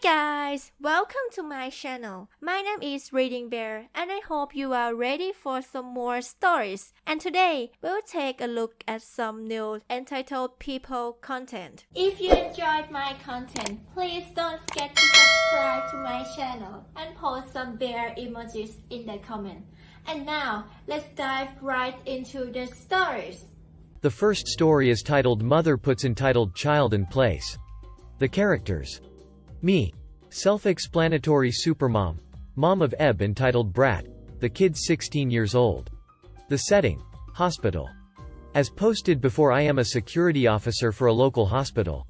guys, welcome to my channel. My name is ReadingBear and I hope you are ready for some more stories. And today, we'll take a look at some new entitled people content. If you enjoyed my content, please don't forget to subscribe to my channel and post some bear emojis in the comment. And now, let's dive right into the stories. The first story is titled Mother Puts Entitled Child in Place. The characters. Me. Self-explanatory supermom. Mom of Ebb entitled Brat. The kid's 16 years old. The setting. Hospital. As posted before, I am a security officer for a local hospital.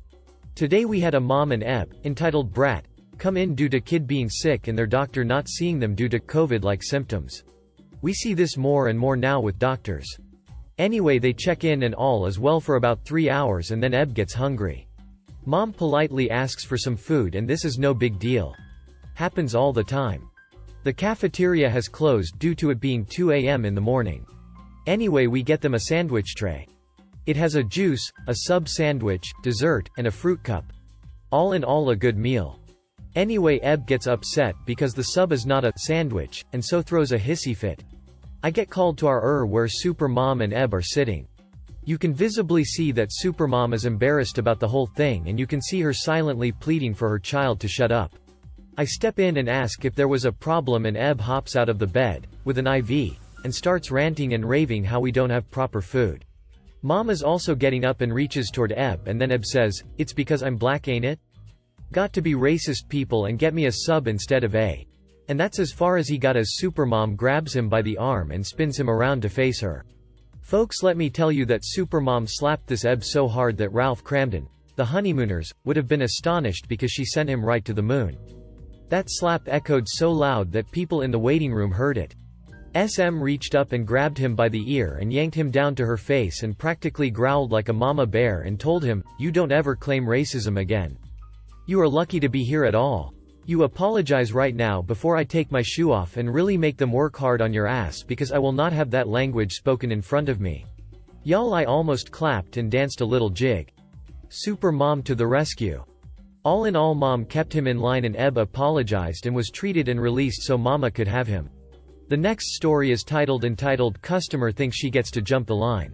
Today we had a mom and Ebb, entitled Brat, come in due to kid being sick and their doctor not seeing them due to COVID-like symptoms. We see this more and more now with doctors. Anyway, they check in and all is well for about 3 hours and then Ebb gets hungry. Mom politely asks for some food and this is no big deal. Happens all the time. The cafeteria has closed due to it being 2 a.m. in the morning. Anyway, we get them a sandwich tray. It has a juice, a sub sandwich, dessert, and a fruit cup. All in all a good meal. Anyway, Ebb gets upset because the sub is not a sandwich, and so throws a hissy fit. I get called to our where Supermom and Ebb are sitting. You can visibly see that Supermom is embarrassed about the whole thing and you can see her silently pleading for her child to shut up. I step in and ask if there was a problem and Ebb hops out of the bed, with an IV, and starts ranting and raving how we don't have proper food. Mom is also getting up and reaches toward Ebb and then Ebb says, "It's because I'm black, ain't it? Got to be racist people and get me a sub instead of a." And that's as far as he got as Supermom grabs him by the arm and spins him around to face her. Folks, let me tell you that Supermom slapped this Ebb so hard that Ralph Cramden, the honeymooners, would have been astonished because she sent him right to the moon. That slap echoed so loud that people in the waiting room heard it. SM reached up and grabbed him by the ear and yanked him down to her face and practically growled like a mama bear and told him, "You don't ever claim racism again. You are lucky to be here at all. You apologize right now before I take my shoe off and really make them work hard on your ass because I will not have that language spoken in front of me." Y'all, I almost clapped and danced a little jig. Super Mom to the rescue. All in all, Mom kept him in line and Ebb apologized and was treated and released so Mama could have him. The next story is entitled Customer Thinks She Gets to Jump the Line.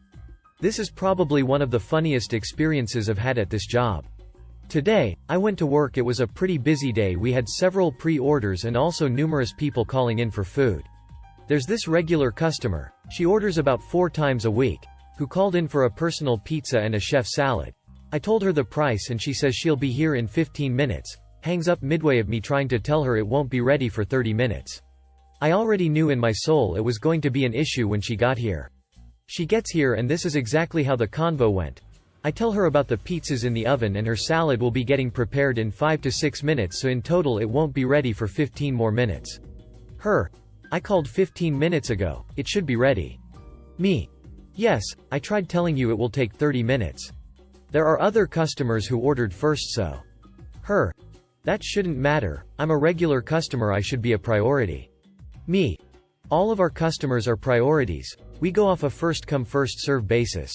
This is probably one of the funniest experiences I've had at this job. Today, I went to work. It was a pretty busy day. We had several pre-orders and also numerous people calling in for food. There's this regular customer, she orders about 4 times a week, who called in for a personal pizza and a chef salad. I told her the price and she says she'll be here in 15 minutes, hangs up midway of me trying to tell her it won't be ready for 30 minutes. I already knew in my soul it was going to be an issue when she got here. She gets here and this is exactly how the convo went. I tell her about the pizzas in the oven and her salad will be getting prepared in 5 to 6 minutes, so in total it won't be ready for 15 more minutes. Her. I called 15 minutes ago, it should be ready. Me. Yes, I tried telling you it will take 30 minutes. There are other customers who ordered first, so. Her. That shouldn't matter, I'm a regular customer, I should be a priority. Me. All of our customers are priorities, we go off a first come first serve basis.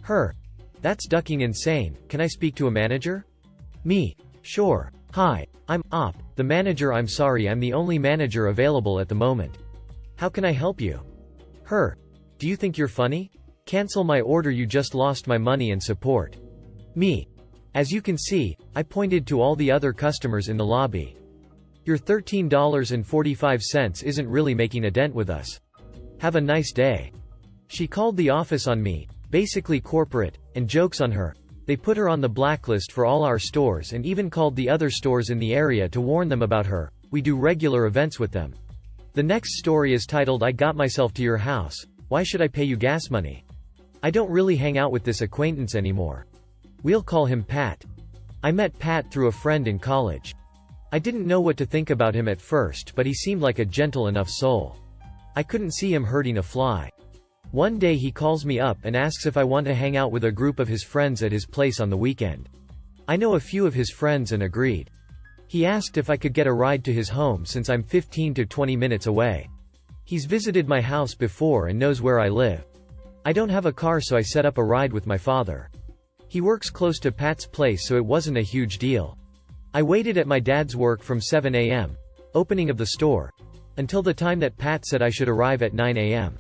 Her. That's ducking insane, can I speak to a manager? Me. Sure. Hi. I'm Op, the manager. I'm sorry, I'm the only manager available at the moment. How can I help you? Her. Do you think you're funny? Cancel my order, you just lost my money and support. Me. As you can see, I pointed to all the other customers in the lobby. Your $13.45 isn't really making a dent with us. Have a nice day. She called the office on me, basically corporate, and jokes on her. They put her on the blacklist for all our stores and even called the other stores in the area to warn them about her. We do regular events with them. The next story is titled I Got Myself to Your House. Why should I pay you gas money? I don't really hang out with this acquaintance anymore. We'll call him Pat. I met Pat through a friend in college. I didn't know what to think about him at first, but he seemed like a gentle enough soul. I couldn't see him hurting a fly. One day he calls me up and asks if I want to hang out with a group of his friends at his place on the weekend. I know a few of his friends and agreed. He asked if I could get a ride to his home since I'm 15 to 20 minutes away. He's visited my house before and knows where I live. I don't have a car, so I set up a ride with my father. He works close to Pat's place, so it wasn't a huge deal. I waited at my dad's work from 7 a.m., opening of the store, until the time that Pat said I should arrive at 9 a.m.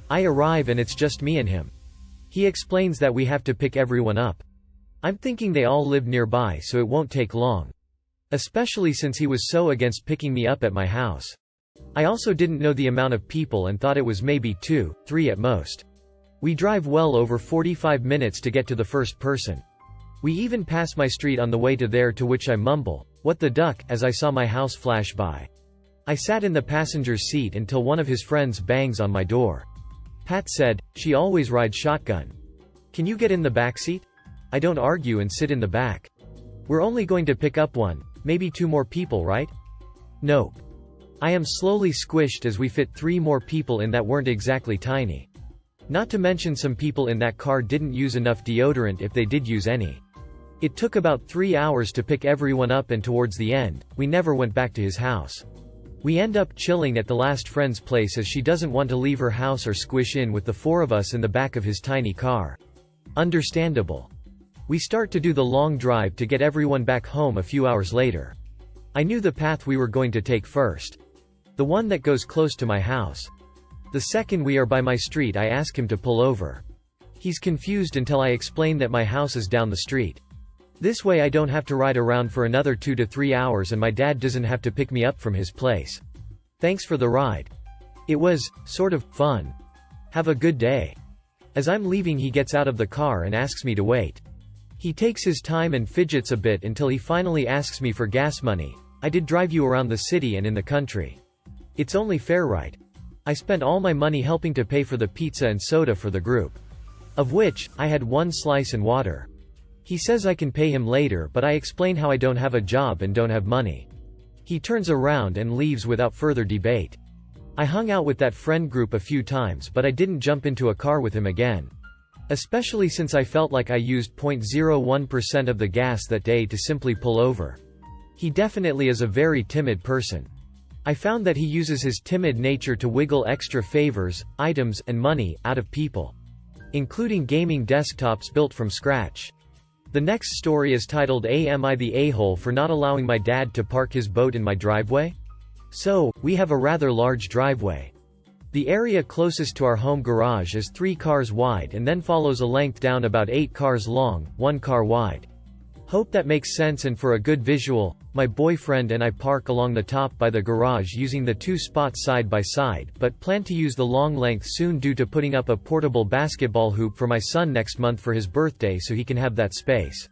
I arrive and it's just me and him. He explains that we have to pick everyone up. I'm thinking they all live nearby so it won't take long. Especially since he was so against picking me up at my house. I also didn't know the amount of people and thought it was maybe 2, 3 at most. We drive well over 45 minutes to get to the first person. We even pass my street on the way to there, to which I mumble, "What the duck," as I saw my house flash by. I sat in the passenger's seat until one of his friends bangs on my door. Pat said, "She always rides shotgun. Can you get in the back seat?" I don't argue and sit in the back. We're only going to pick up 1, maybe 2 more people, right? Nope. I am slowly squished as we fit 3 more people in that weren't exactly tiny. Not to mention some people in that car didn't use enough deodorant if they did use any. It took about 3 hours to pick everyone up, and towards the end, we never went back to his house. We end up chilling at the last friend's place as she doesn't want to leave her house or squish in with the 4 of us in the back of his tiny car. Understandable. We start to do the long drive to get everyone back home a few hours later. I knew the path we were going to take first. The one that goes close to my house. The second we are by my street, I ask him to pull over. He's confused until I explain that my house is down the street. This way I don't have to ride around for another 2 to 3 hours and my dad doesn't have to pick me up from his place. Thanks for the ride. It was, sort of, fun. Have a good day. As I'm leaving, he gets out of the car and asks me to wait. He takes his time and fidgets a bit until he finally asks me for gas money. I did drive you around the city and in the country. It's only fair, right? I spent all my money helping to pay for the pizza and soda for the group. Of which, I had 1 slice and water. He says I can pay him later, but I explain how I don't have a job and don't have money. He turns around and leaves without further debate. I hung out with that friend group a few times, but I didn't jump into a car with him again. Especially since I felt like I used 0.01% of the gas that day to simply pull over. He definitely is a very timid person. I found that he uses his timid nature to wiggle extra favors, items, and money out of people. Including gaming desktops built from scratch. The next story is titled "Am I the A-hole for not allowing my dad to park his boat in my driveway?" So, we have a rather large driveway. The area closest to our home garage is 3 cars wide and then follows a length down about 8 cars long, 1 car wide. Hope that makes sense, and for a good visual, my boyfriend and I park along the top by the garage using the 2 spots side by side, but plan to use the long length soon due to putting up a portable basketball hoop for my son next month for his birthday so he can have that space.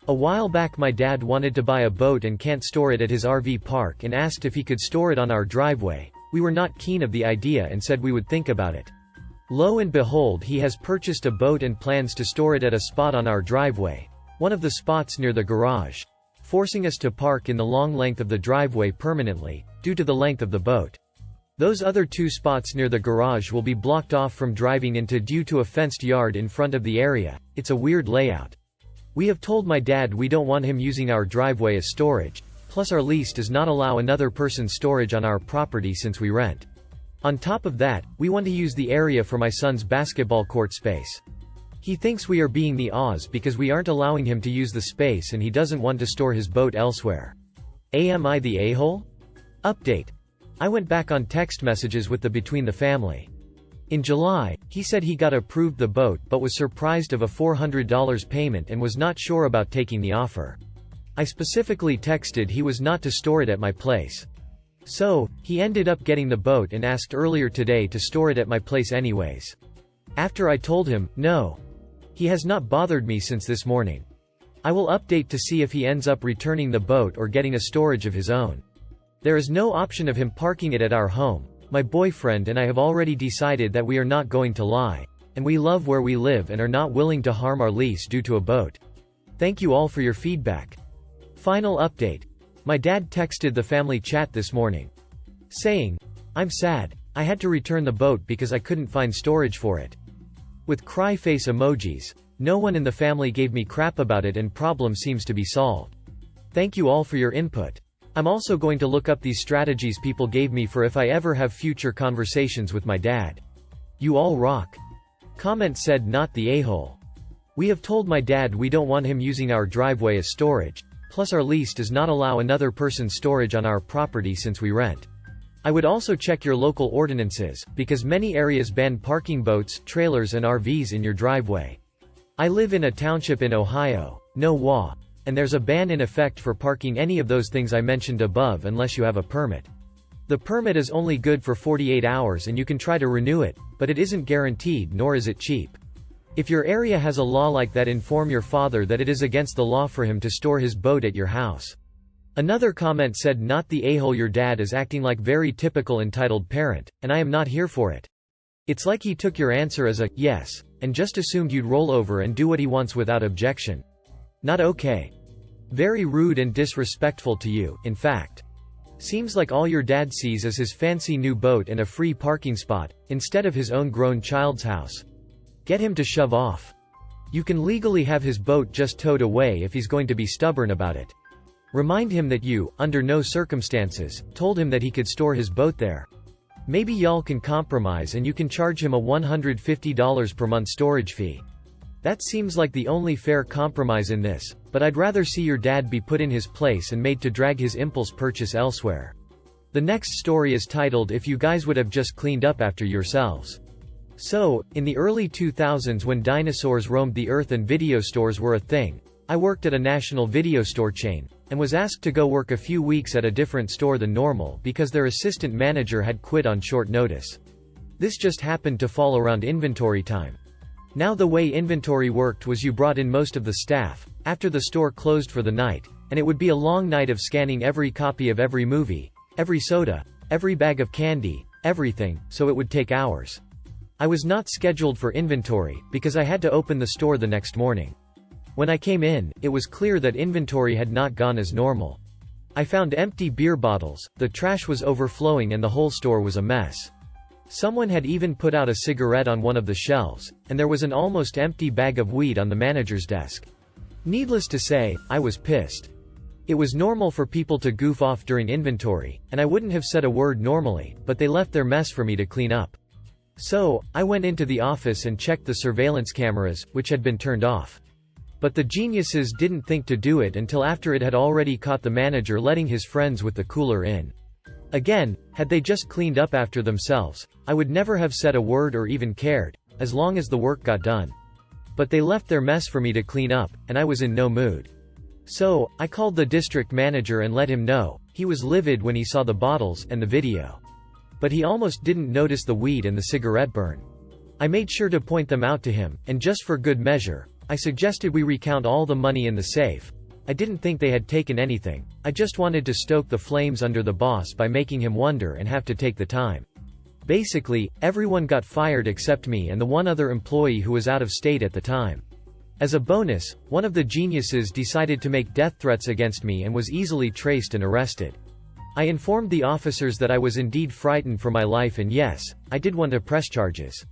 A while back my dad wanted to buy a boat and can't store it at his RV park and asked if he could store it on our driveway. We were not keen of the idea and said we would think about it. Lo and behold, he has purchased a boat and plans to store it at a spot on our driveway, one of the spots near the garage, forcing us to park in the long length of the driveway permanently, due to the length of the boat. Those other 2 spots near the garage will be blocked off from driving into due to a fenced yard in front of the area. It's a weird layout. We have told my dad we don't want him using our driveway as storage. Plus our lease does not allow another person's storage on our property since we rent. On top of that, we want to use the area for my son's basketball court space. He thinks we are being the Oz because we aren't allowing him to use the space and he doesn't want to store his boat elsewhere. Am I the a-hole? Update. I went back on text messages with the Between the Family. In July, he said he got approved the boat but was surprised of a $400 payment and was not sure about taking the offer. I specifically texted he was not to store it at my place. So, he ended up getting the boat and asked earlier today to store it at my place anyways. After I told him, no. He has not bothered me since this morning. I will update to see if he ends up returning the boat or getting a storage of his own. There is no option of him parking it at our home. My boyfriend and I have already decided that we are not going to lie, and we love where we live and are not willing to harm our lease due to a boat. Thank you all for your feedback. Final update. My dad texted the family chat this morning, saying, "I'm sad. I had to return the boat because I couldn't find storage for it." With cry face emojis. No one in the family gave me crap about it and problem seems to be solved. Thank you all for your input. I'm also going to look up these strategies people gave me for if I ever have future conversations with my dad. You all rock. Comment said, "Not the a-hole. We have told my dad we don't want him using our driveway as storage. plus our lease does not allow another person's storage on our property since we rent. I would also check your local ordinances, because many areas ban parking boats, trailers and RVs in your driveway. I live in a township in Ohio, no law, and there's a ban in effect for parking any of those things I mentioned above unless you have a permit. The permit is only good for 48 hours and you can try to renew it, but it isn't guaranteed nor is it cheap. If your area has a law like that, inform your father that it is against the law for him to store his boat at your house. Another comment said, "Not the a-hole, your dad is acting like very typical entitled parent, and I am not here for it. It's like he took your answer as a yes, and just assumed you'd roll over and do what he wants without objection. Not okay. Very rude and disrespectful to you, in fact. Seems like all your dad sees is his fancy new boat and a free parking spot, instead of his own grown child's house. Get him to shove off. You can legally have his boat just towed away if he's going to be stubborn about it. Remind him that you, under no circumstances, told him that he could store his boat there. Maybe y'all can compromise and you can charge him a $150 per month storage fee. That seems like the only fair compromise in this, but I'd rather see your dad be put in his place and made to drag his impulse purchase elsewhere." The next story is titled, "If You Guys Would Have Just Cleaned Up After Yourselves." So, in the early 2000s, when dinosaurs roamed the earth and video stores were a thing, I worked at a national video store chain, and was asked to go work a few weeks at a different store than normal because their assistant manager had quit on short notice. This just happened to fall around inventory time. Now the way inventory worked was you brought in most of the staff, after the store closed for the night, and it would be a long night of scanning every copy of every movie, every soda, every bag of candy, everything, so it would take hours. I was not scheduled for inventory, because I had to open the store the next morning. When I came in, it was clear that inventory had not gone as normal. I found empty beer bottles, the trash was overflowing and the whole store was a mess. Someone had even put out a cigarette on one of the shelves, and there was an almost empty bag of weed on the manager's desk. Needless to say, I was pissed. It was normal for people to goof off during inventory, and I wouldn't have said a word normally, but they left their mess for me to clean up. So, I went into the office and checked the surveillance cameras, which had been turned off. But the geniuses didn't think to do it until after it had already caught the manager letting his friends with the cooler in. Again, had they just cleaned up after themselves, I would never have said a word or even cared, as long as the work got done. But they left their mess for me to clean up, and I was in no mood. So, I called the district manager and let him know. He was livid when he saw the bottles and the video. But he almost didn't notice the weed and the cigarette burn. I made sure to point them out to him, and just for good measure, I suggested we recount all the money in the safe. I didn't think they had taken anything, I just wanted to stoke the flames under the boss by making him wonder and have to take the time. Basically, everyone got fired except me and the one other employee who was out of state at the time. As a bonus, one of the geniuses decided to make death threats against me and was easily traced and arrested. I informed the officers that I was indeed frightened for my life, and yes, I did want to press charges.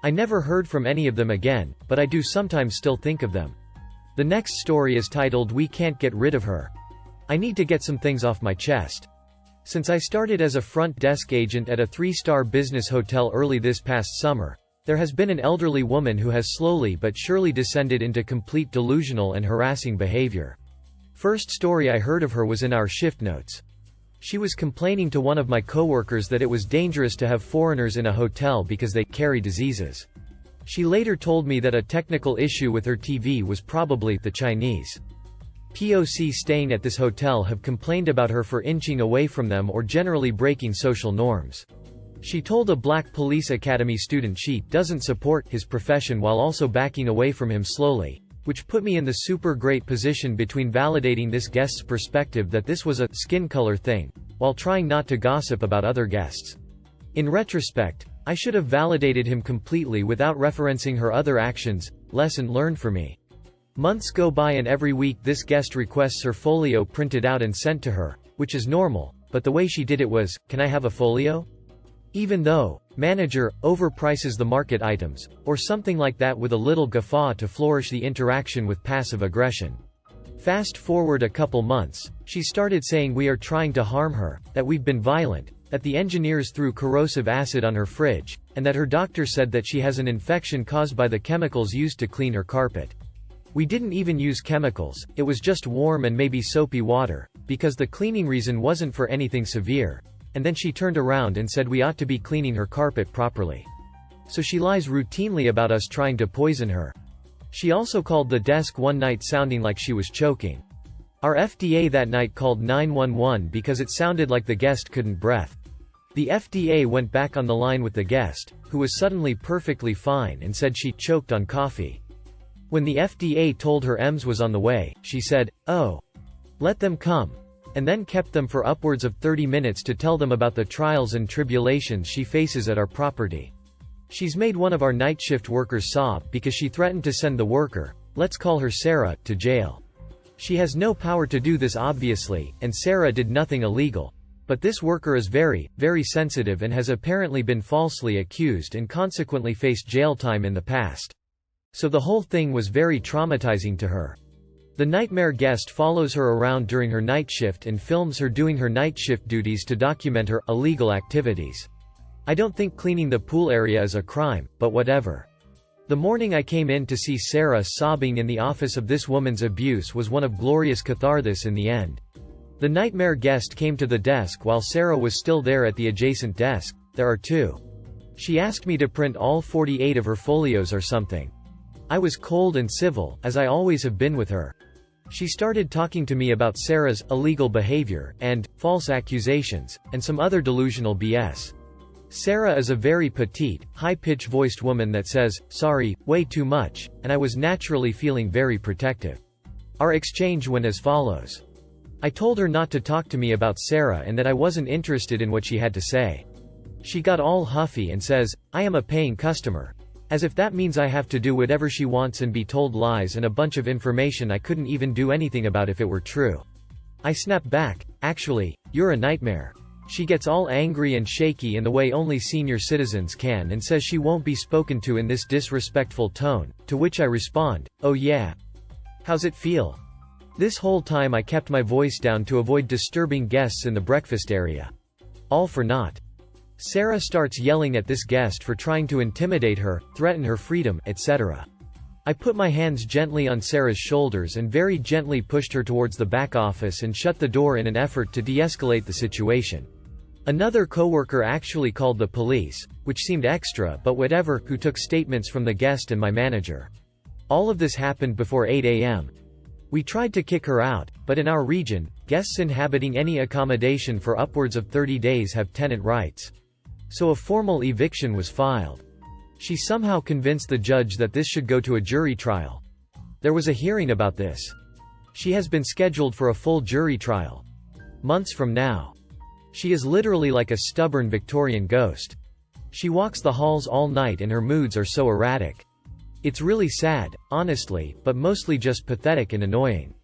I never heard from any of them again, but I do sometimes still think of them. The next story is titled, "We Can't Get Rid of Her." I need to get some things off my chest. Since I started as a front desk agent at a 3-star business hotel early this past summer, there has been an elderly woman who has slowly but surely descended into complete delusional and harassing behavior. First story I heard of her was in our shift notes. She was complaining to one of my coworkers that it was dangerous to have foreigners in a hotel because they carry diseases. She later told me that a technical issue with her TV was probably the Chinese. POC staying at this hotel have complained about her for inching away from them or generally breaking social norms. She told a Black Police Academy student she doesn't support his profession while also backing away from him slowly, which put me in the super great position between validating this guest's perspective that this was a skin color thing, while trying not to gossip about other guests. In retrospect, I should have validated him completely without referencing her other actions. Lesson learned for me. Months go by and every week this guest requests her folio printed out and sent to her, which is normal, but the way she did it was, "Can I have a folio?" Even though, manager, overprices the market items, or something like that, with a little guffaw to flourish the interaction with passive aggression. Fast forward a couple months, she started saying we are trying to harm her, that we've been violent, that the engineers threw corrosive acid on her fridge, and that her doctor said that she has an infection caused by the chemicals used to clean her carpet. We didn't even use chemicals, it was just warm and maybe soapy water, because the cleaning reason wasn't for anything severe. And then she turned around and said we ought to be cleaning her carpet properly. So she lies routinely about us trying to poison her. She also called the desk one night sounding like she was choking. Our FDA that night called 911 because it sounded like the guest couldn't breathe. The FDA went back on the line with the guest, who was suddenly perfectly fine, and said she choked on coffee. When the FDA told her EMS was on the way, she said, "Oh, let them come," and then kept them for upwards of 30 minutes to tell them about the trials and tribulations she faces at our property. She's made one of our night shift workers sob because she threatened to send the worker, let's call her Sarah, to jail. She has no power to do this obviously, and Sarah did nothing illegal. But this worker is very, very sensitive and has apparently been falsely accused and consequently faced jail time in the past. So the whole thing was very traumatizing to her. The nightmare guest follows her around during her night shift and films her doing her night shift duties to document her illegal activities. I don't think cleaning the pool area is a crime, but whatever. The morning I came in to see Sarah sobbing in the office of this woman's abuse was one of glorious catharsis in the end. The nightmare guest came to the desk while Sarah was still there at the adjacent desk. There are two. She asked me to print all 48 of her folios or something. I was cold and civil, as I always have been with her. She started talking to me about Sarah's illegal behavior, and false accusations, and some other delusional BS. Sarah is a very petite, high-pitched voiced woman that says, "Sorry, way too much," and I was naturally feeling very protective. Our exchange went as follows. I told her not to talk to me about Sarah and that I wasn't interested in what she had to say. She got all huffy and says, "I am a paying customer." As if that means I have to do whatever she wants and be told lies and a bunch of information I couldn't even do anything about if it were true. I snap back, "Actually, you're a nightmare." She gets all angry and shaky in the way only senior citizens can and says she won't be spoken to in this disrespectful tone, to which I respond, "Oh yeah? How's it feel?" This whole time I kept my voice down to avoid disturbing guests in the breakfast area. All for naught. Sarah starts yelling at this guest for trying to intimidate her, threaten her freedom, etc. I put my hands gently on Sarah's shoulders and very gently pushed her towards the back office and shut the door in an effort to de-escalate the situation. Another coworker actually called the police, which seemed extra but whatever, who took statements from the guest and my manager. All of this happened before 8 a.m. We tried to kick her out, but in our region, guests inhabiting any accommodation for upwards of 30 days have tenant rights. So a formal eviction was filed. She somehow convinced the judge that this should go to a jury trial. There was a hearing about this. She has been scheduled for a full jury trial. Months from now. She is literally like a stubborn Victorian ghost. She walks the halls all night and her moods are so erratic. It's really sad, honestly, but mostly just pathetic and annoying.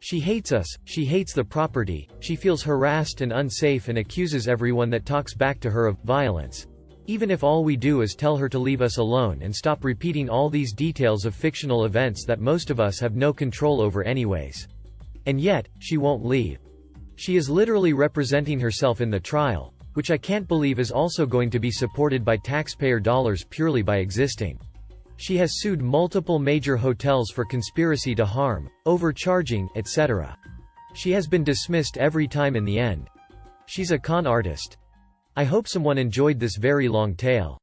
She hates us, she hates the property, she feels harassed and unsafe and accuses everyone that talks back to her of violence. Even if all we do is tell her to leave us alone and stop repeating all these details of fictional events that most of us have no control over anyways. And yet, she won't leave. She is literally representing herself in the trial, which I can't believe is also going to be supported by taxpayer dollars purely by existing. She has sued multiple major hotels for conspiracy to harm, overcharging, etc. She has been dismissed every time in the end. She's a con artist. I hope someone enjoyed this very long tale.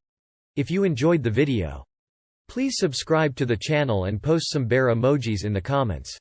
If you enjoyed the video, please subscribe to the channel and post some bear emojis in the comments.